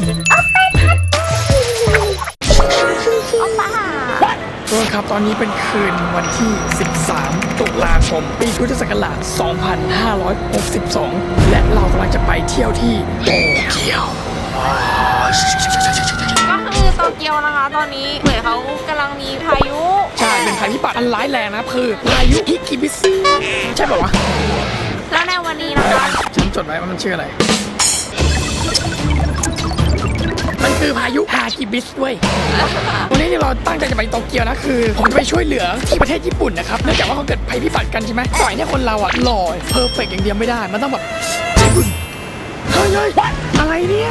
ทุกคนครับตอนนี้เป็นคืนวันที่ 13 ตุลาคม ปีพุทธศักราช 2562 และเรากำลังจะไปเที่ยวที่โตเกียวก็คือโตเกียวนะคะตอนนี้เหมือนเขากำลังมีพายุ ใช่ เป็นภัยพิบัติอันร้ายแรงนะคือพายุฮิกิบิสใช่ป่าววะ แล้วในวันนี้นะคะ ฉันจดไว้ว่ามันชื่ออะไรมันคือพายุฮากิบิสด้วย วันนี้ที่เราตั้งใจจะไปโตเกียวนะคือผมจะไปช่วยเหลือที่ประเทศญี่ปุ่นนะครับเนื่องจากว่าเขาเกิดภัยพิบัติกันใช่ไหมสมัยนี้คนเราอ่ะหล่อเพอร์เฟกต์อย่างเดียวไม่ได้มันต้องแบบญี่ปุ่นเฮ้ยอะไรเนี่ย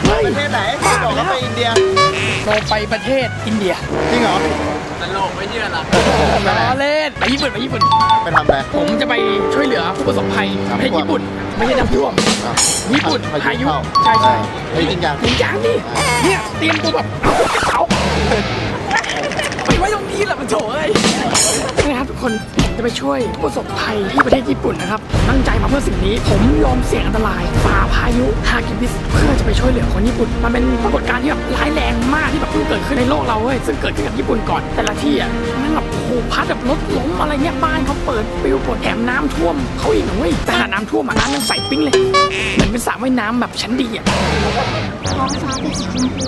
เฮ้ย ประเทศไหนบอกว่าไปอินเดีย เราไปประเทศอินเดีย จริงเหรอ ล้อเล่นไปญี่ปุ่นไปญี่ปุ่น ไปทำอะไร ผมจะไปช่วยเหลือผู้ประสบภัยประเทศญี่ปุ่นไม่ใช่น้ำท่วมญี่ปุ่นพายุใช่ เฮ้ยจริงจัง จริงจังดิเนี่ยเตรียมตัวแบบเอาไปไว้ตรงนี้แหละมันโถเอ้ยนะครับทุกคนผมจะไปช่วยผู้ประสบภัยที่ประเทศญี่ปุ่นนะครับตั้งใจมาเพื่อสิ่งนี้ผมยอมเสี่ยงอันตรายฝ่าพายุฮากิบิสเพื่อจะไปช่วยเหลือคนญี่ปุ่นมันเป็นปรากฏการณ์ที่แบบร้ายแรงมากที่แบบเพิ่งเกิดขึ้นในโลกเราเว้ยซึ่งเกิดขึ้นกับญี่ปุ่นก่อนแต่ละที่อ่ะมันแบบโอ้โหพัดแบบรถล้มอะไรเงี้ยบ้านเขาเปิดปิวปดแถมน้ำท่วมเขาอีกนะเว้ยแต่ขนาดน้ำท่วมอ่ะน้ำยังใสปิ้งเลยเหมือนเป็นสระว่ายน้ำแบบชั้นดีอ่ะ ท้องฟ้าเป็นสีชมพู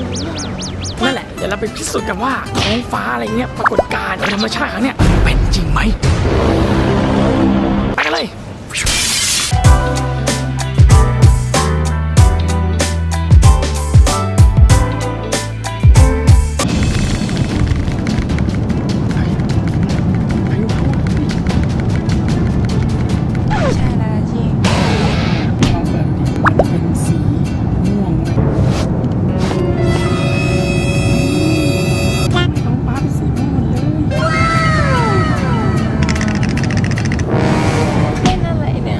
นั่นแหละเดี๋ยวเราไปพิสูจน์กันว่าท้องฟ้าอะไรเงี้ยปรากฏการณ์ธรรมชาติครั้งเนี้ยเป็นจริงไหมไปกันเลยใช่แล้วจริง ท้องแบบนี้มันเป็นสีม่วงท้องฟ้าเป็นสีม่วงเลย เล่นอะไรเนี่ย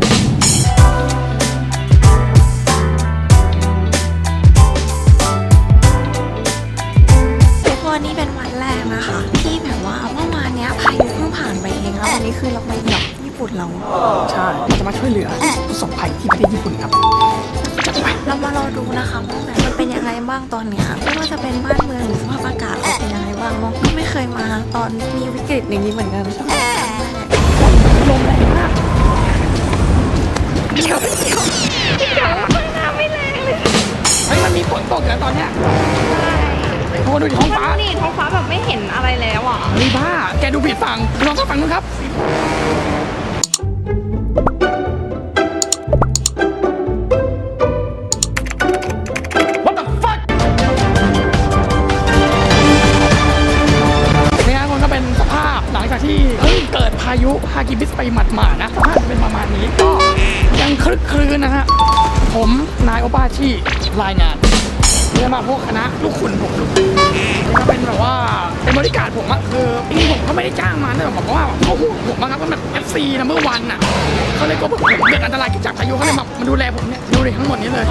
ทุกคนนี่เป็นวันแรกนะคะที่แบบว่าเมื่อวานเนี้ยพายุเพิ่งผ่านไปเองแล้ววันนี้คือเราไปเหยียบญี่ปุ่นเรา ใช่เราจะมาช่วยเหลือผู้ประสบภัยที่ประเทศญี่ปุ่นครับจัดไป เรามารอดูนะคะว่าแบบมันเป็นยังไงบ้างตอนเนี้ยไม่ว่าจะเป็นบ้านเมืองหรือสภาพอากาศเขาเป็นยังไงบ้างเนาะก็ไม่เคยมาตอนมีวิกฤตอย่างนี้เหมือนกัน ลมแรงมาก เดี๋ยวน้ำไม่แรงเลย เฮ้ยมันมีฝนตกแล้วตอนเนี้ยโอ้ดูดิท้องฟ้า นี่ท้องฟ้าแบบไม่เห็นอะไรแล้วอ่ะ เฮ้ยบ้าแกดูผิดฝั่งลองเข้าฝั่งนู้นครับเนี่ยมันก็เป็นสภาพหลังจากที่เพิ่งเกิดพายุฮากิบิสไปหมาดๆนะสภาพเป็นประมาณนี้ก็ยังคลึกคลืนนะฮะผมนายโอปาชิรายงานเรียกมาพวกคณะลูกขุนผมก็เป็นแบบว่าเป็นบริการผมอะคือจริงๆผมก็ไม่ได้จ้างมาแต่แบบว่าเขาห่วงผมมากครับก็แบบ FC นะเมื่อวันอะเขาเลยก็แบบผมเกิดอันตรายจากพายุเขาเลยแบบมาดูแลผมเนี่ยดูดิทั้งหมดนี้เลย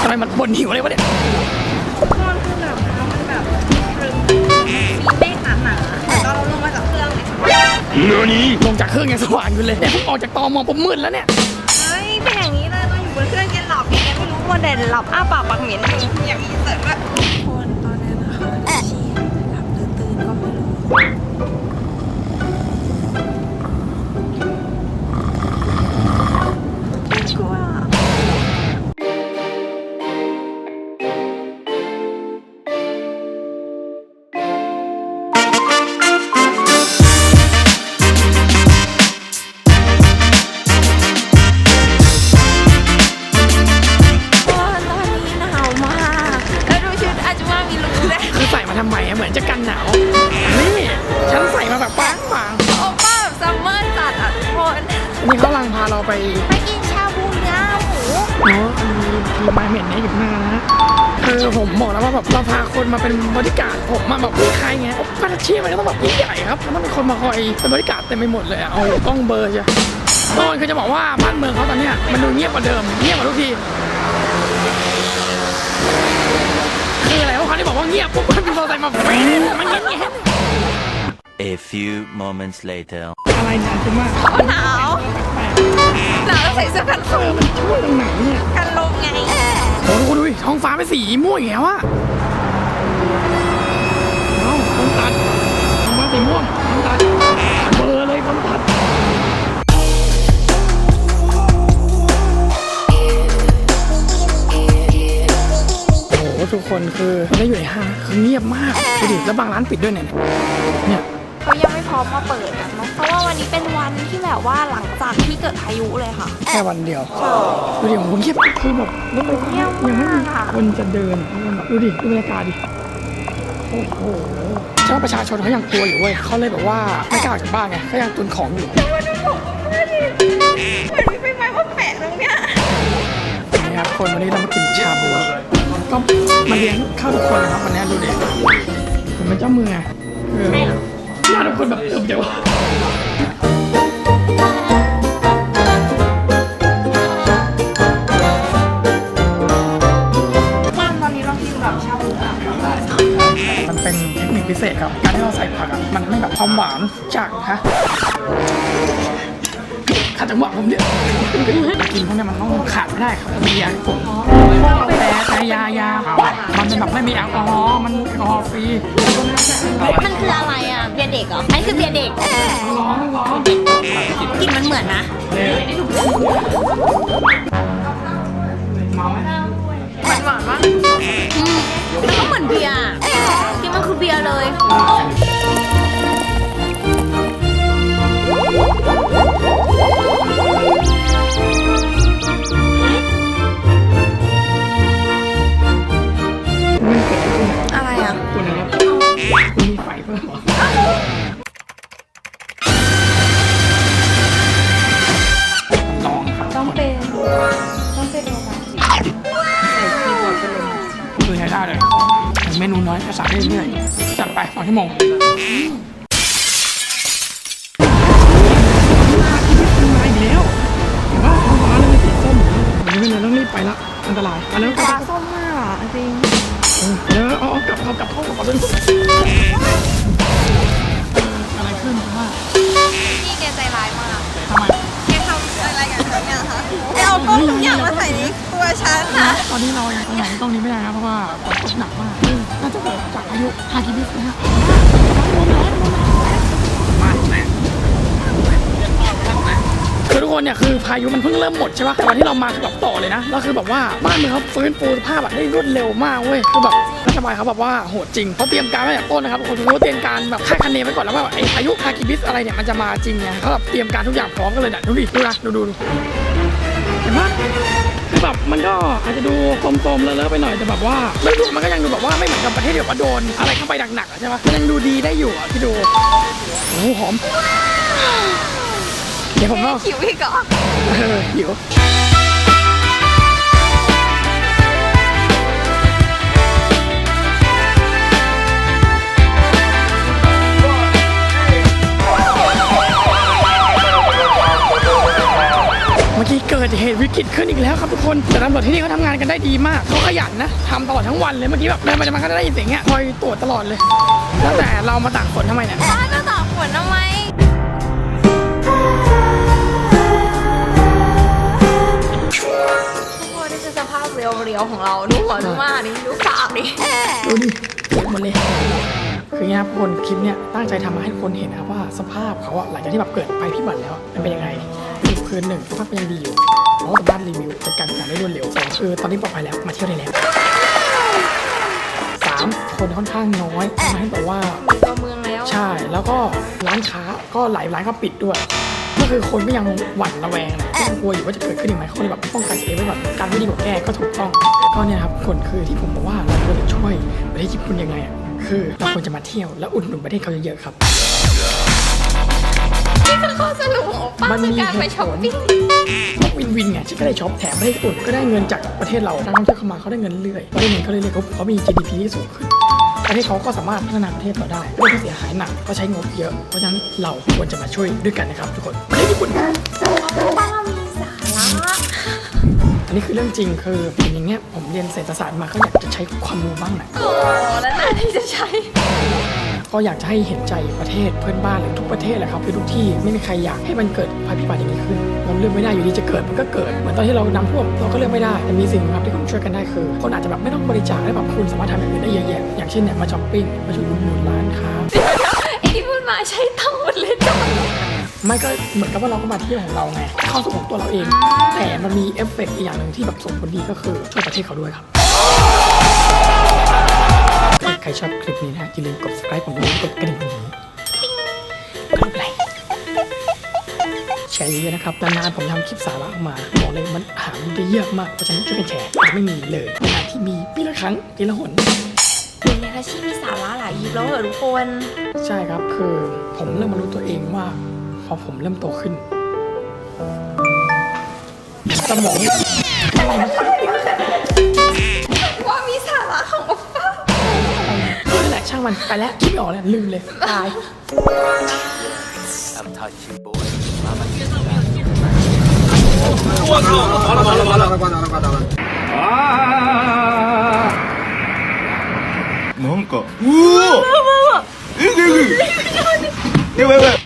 ทำไมมันบ่นหิวเลยวะเนี่ย มันคือแบบมันแบบมีเมฆหนาๆแต่ตอนเราลงมาจากเครื่องเลย ลงจากเครื่องยังสว่างอยู่เลยเนี่ยเพิ่งออกจากตอมอผมมืดแล้วเนี่ย เฮ้ยเป็นอย่างนี้เลยตอนอยู่บนเครื่องแกหลับแกไม่รู้ว่าเด่นหลับอ้าปากปากเหม็นอยู่อย่างนี้เสร็จแล้วคนตอนนี้นะคะชีหลับหรือตื่นก็ไม่รู้กลัว คือใส่มาทำไมอะเหมือนจะกันหนาวนี่ฉันใส่มาแบบปัง โอป้าแบบซัมเมอร์จัดอ่ะทุกคน ๆนี่เขากำลังพาเราไป ไปกินชาบูเนื้อหมู เนาะมีมาเห็นเนี่ยอยู่ข้างหน้านะคือผมบอกแล้วว่าแบบเราพาคนมาเป็นบริการผมมาแบบใครไงก็อาชีพมันก็ต้องแบบยิ่งใหญ่ครับมันต้องมีคนมาคอยเป็นบริการเต็มไปหมดเลยอะเอากล้องเบอร์ใช่ตอนคือจะบอกว่าบ้านเมืองเขาตอนเนี้ยมันดูเงียบกว่าเดิมเงียบกว่าทุกทีคืออะไรว่าเขาที่บอกว่าเงียบปุ๊บมันมีโทรศัพท์มาแฝงมันเงียบ A few moments later. อะไรนานขึ้นมาก หนาว หนาวแล้วใส่เสื้อกันฝน มันช่วยตรงไหนเนี่ย กันลมไง โอ้โหดูดิท้องฟ้าเป็นสีม่วงอย่างเงี้ยว่ะเอาต้องตัดท้องฟ้าสีม่วงต้องตัดเบลอเลยต้องตัดโอ้โหทุกคนคือมันได้อยู่ในห้างคือเงียบมากดูดิแล้วบางร้านปิดด้วยเนี่ย เขายังไม่พร้อมมาเปิดกันเนาะเพราะว่าวันนี้เป็นวันที่แบบว่าหลังจากที่เกิดพายุเลยค่ะ แค่วันเดียวดูดิโอ้โหเงียบคือแบบรถไฟฟ้ายังไม่มีคนจะเดินดูดิดูบรรยากาศดิโอ้โหเจ้าประชาชนเขายังกลัวอยู่เว้ยเขาเลยแบบว่าไม่กล้าออกจากบ้านไงเขายังตุนของอยู่ มาดูผมกับเพื่อนดิเหมือนมีใบไม้มาแปะตรงเนี้ย นี่ครับคนวันนี้เรามากินชาบูก็มาเลี้ยงข้าวทุกคนนะครับวันนี้ดูดิผมเป็นเจ้ามือไงมาทุกคนแบบเติมเดี๋ยว ตอนนี้เรากินแบบชาบูอะ มันเป็นเทคนิคพิเศษครับการที่เราใส่ผักอ่ะมันไม่แบบความหวานจากฮะขัดจังหวะผมเนี่ยกินพวกเนี้ยมันต้องขาดไม่ได้ครับเบียร์ผมแต่ยามันเป็นแบบไม่มีแอลกอฮอล์มันแอลกอฮอล์ฟรี มันคืออะไรอ่ะเบียร์เด็กเหรออันนี้คือเบียร์เด็ก ร้อน กลินมันเหมือนนะ เมาไหม หวานมากมันก็เหมือนเบียร์ที่มันคือเบียร์เลย ไม่เกิดอะไรขึ้น อะไรอ่ะ คุณนะครับคุณมีไฟเพิ่มเหรอลองครับ ต้องเป็นโรงงานคือใช้ได้เลยเมนูน้อยก็สั่งได้เรื่อยๆจัดไป2 ชั่วโมงมาอีกแล้วเห็นว่าท้องฟ้าเริ่มเป็นสีส้มวันนี้เราต้องรีบไปละอันตรายมาแล้ว ปลาส้มมากอ่ะจริง เดี๋ยวเอากลับเข้าก่อนเลยอะไรขึ้นว่า พี่แกใจร้ายมาก ทำไม แกทำอะไรกันทุกอย่างคะแกเอากล้องทุกอย่างมาใส่ในตัวฉันนะ ตอนนี้เรายังไปไหนตรงนี้ไม่ได้นะเพราะว่าฝนตกหนักมากน่าจะเกิดจากพายุฮากิบิสนะฮะคือทุกคนเนี่ยคือพายุมันเพิ่งเริ่มหมดใช่ป่ะแต่วันที่เรามาคือแบบต่อเลยนะแล้วคือแบบว่าบ้านเมืองเขาฟื้นฟูสภาพแบบได้รวดเร็วมากเว้ยคือแบบรัฐบาลเขาแบบว่าโหดจริงเขาเตรียมการไว้จากต้นนะครับคนรู้เตรียมการแบบคาดคะเนไว้ก่อนแล้วว่าไอ้พายุฮากิบิสอะไรเนี่ยมันจะมาจริงไงเขาแบบเตรียมการทุกอย่างพร้อมกันเลยนะดูดิดูนะดูเห็นปะคือแบบมันก็อาจจะดูกลมๆเลอะๆไปหน่อยแต่แบบว่าไม่ดูมันก็ยังดูแบบว่าไม่เหมือนกับประเทศที่แบบว่าโดนอะไรเข้าไปหนักๆใช่ปะมันยังดูดีได้อยู่อ่ะพี่ดูโอ้โหหอมเดี๋ยวผมต้อง หิวอีกเหรอ หิวเมื่อกี้เกิดเหตุวิกฤตขึ้นอีกแล้วครับทุกคนแต่ตำรวจที่นี่เขาทำงานกันได้ดีมากเขาขยันนะทำตลอดทั้งวันเลยเมื่อกี้แบบเดินไปเดินมาก็ได้ยินเสียงเงี้ยคอยตรวจตลอดเลยแล้วแต่เรามาตากฝนทำไมเนี่ย ป้าจะตากฝนทำไมทุกคนนี่คือสภาพเรียวๆของเราดูหัวดูมากนี่ดูปากดิ ดูดิเปียกหมดเลยคือเงี้ยครับคนคลิปเนี้ยตั้งใจทำมาให้คนเห็นนะครับว่าสภาพเขาอะหลังจากที่แบบเกิดภัยพิบัติแล้วมันเป็นยังไงคือหนึ่งสภาพเป็นยังดีอยู่เขาสามารถรีวิวจัดการงานได้รวดเร็วสองคือตอนนี้ปลอดภัยแล้วมาเที่ยวได้แล้ว3คนค่อนข้างน้อยทำให้แบบว่า ตัวเมืองแล้ว ใช่แล้วก็ร้านค้าก็หลายร้านก็ปิดด้วยก็คือคนก็ยังหวั่นระแวงนะยังกลัวอยู่ว่าจะเกิดขึ้นอีกไหมเขาเลยแบบป้องกันตัวเองไว้ก่อนการไม่ดีกว่าแก้ก็ถูกต้องก็เนี่ยครับคนคือที่ผมบอกว่าเราควรจะช่วยประเทศญี่ปุ่นยังไงอ่ะคือเราควรจะมาเที่ยวและอุดหนุนประเทศเขาเยอะๆครับ นี่คือข้อสรุปของป้าคือการไปช้อปปิ้ง วินไงฉันก็ได้ช็อปแถมประเทศญี่ปุ่นก็ได้เงินจากประเทศเรานักท่องเที่ยวเข้ามาเขาได้เงินเรื่อยเขาได้เงินเขาเรื่อยๆเขามี GDP ที่สูงขึ้นประเทศเขาก็สามารถพัฒนาประเทศต่อได้ด้วยที่เสียหายหนักก็ใช้งบเยอะเพราะฉะนั้นเราควรจะมาช่วยด้วยกันนะครับทุกคนประเทศญี่ปุ่น ป้ามีสาระ อันนี้คือเรื่องจริงคืออย่างเงี้ยผมเรียนเศรษฐศาสตร์มาก็อยากจะใช้ความรู้บ้างนะ โอ้แล้วน่าที่จะใช้ ก็อยากจะให้เห็นใจประเทศเพื่อนบ้านหรือทุกประเทศแหละครับคือทุกที่ไม่มีใครอยากให้มันเกิดภัยพิบัติอย่างนี้ขึ้นเราเลือกไม่ได้อยู่ดีจะเกิดมันก็เกิดเหมือนตอนที่เราน้ำท่วมเราก็เลือกไม่ได้แต่มีสิ่งหนึ่งครับที่คุณช่วยกันได้คือคนอาจจะแบบไม่ต้องบริจาคได้แบบคุณสามารถทำอย่างอื่นได้เยอะแยะอย่างเช่นเนี่ยมาช้อปปิ้งมาช่วยอุดหนุนร้านค้า ไอ้ที่พูดมาใช้ทั้งหมดเลยจ้ะ ไม่ก็เหมือนกับว่าเราก็มาเที่ยวของเราไงเข้าสู่ของตัวเราเอง แต่มันมีเอฟเฟกต์อีกอย่างหนึ่งที่แบบส่งผลดีก็คือช่วยประเทศเขาด้วยครับใครชอบคลิปนี้นะอย่าลืมกด subscribe ผมด้วยกดกระดิ่งตรงนี้กดไลค์แชร์เยอะๆนะครับนานๆผมทำคลิปสาระออกมาบอกเลยมันหาได้เยอะมากเพราะฉะนั้นช่วยกันแชร์ไม่มีเลยนานที่มีปีละครั้งปีละหน เดี๋ยวนี้อาชีพมีสาระหลายยิบแล้วเหรอทุกคน ใช่ครับคือผมเริ่มมารู้ตัวเองว่าพอผมเริ่มโตขึ้นสมอง ว่ามีสาระของโอป้า นั่นแหละช่างมันไปแล้วคิดไม่ออกแล้วลืมเลยตาย I'm touching boy. Mama. なんか、うわえぐいぐい。やばいやばい。